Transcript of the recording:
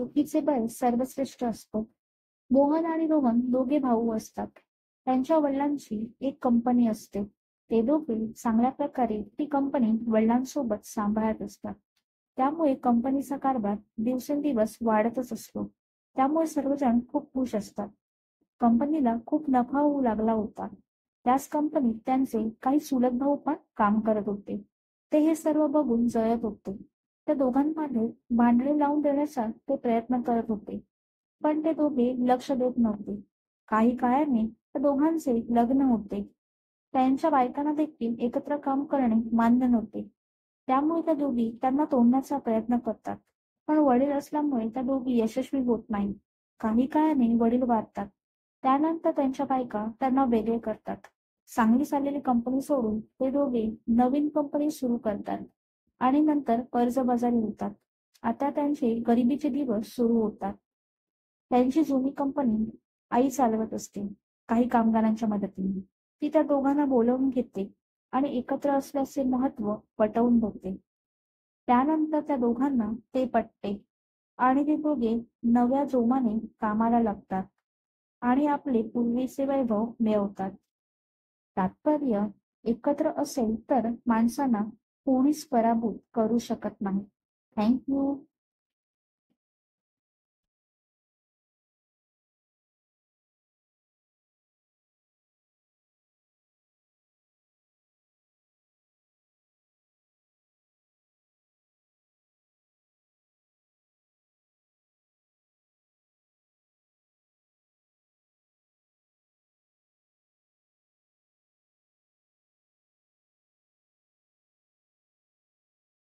एकीचे बळ सर्वश्रेष्ठ असतो. मोहन आणि रोहन दोघे भाऊ असतात. त्यांच्या वडिलांची एक कंपनी असते. ते दोघे चांगल्या प्रकारे ती कंपनी वडिलांसोबत सांभाळत असतात. त्यामुळे कंपनीचा कारभार दिवसेंदिवस वाढतच असतो. त्यामुळे सर्वजण खूप खुश असतात. कंपनीला खूप नफा होऊ लागला होता. त्याच कंपनीत त्यांचे काही चुलत भाऊ पण काम करत होते. ते हे सर्व बघून जळत होते. त्या दोघांमध्ये भांडणे लावून देण्याचा ते प्रयत्न करत होते. पण ते दोघे लक्ष देत नव्हते. काही काळाने त्या दोघांचे लग्न होते. त्यांच्या बायकांना देखील एकत्र काम करणे मान्य नव्हते. त्यामुळे त्या दोघी त्यांना तोडण्याचा प्रयत्न करतात. पण वडील असल्यामुळे त्या दोघी यशस्वी होत नाही. काही काळाने वडील वारतात. त्यानंतर त्यांच्या बायका त्यांना वेगळे करतात. चांगली चाललेली कंपनी सोडून ते दोघे नवीन कंपनी सुरू करतात आणि नंतर कर्जबाजारी होतात. आता त्यांचे गरिबीचे दिवस सुरू होतात. त्यांची जुनी कंपनी आई चालवत असते, काही कामगारांच्या मदतीने. ती त्या दोघांना बोलावून घेते आणि एकत्र असल्याचे महत्त्व पटवून देते. त्यानंतर त्या दोघांना ते पटते आणि ते दोघे नव्या जोमाने कामाला लागतात आणि आपले पूर्वीचे वैभव मिळवतात. तात्पर्य, एकत्र असेल तर माणसांना कोणीच पराभूत करू शकत नाही. Thank you.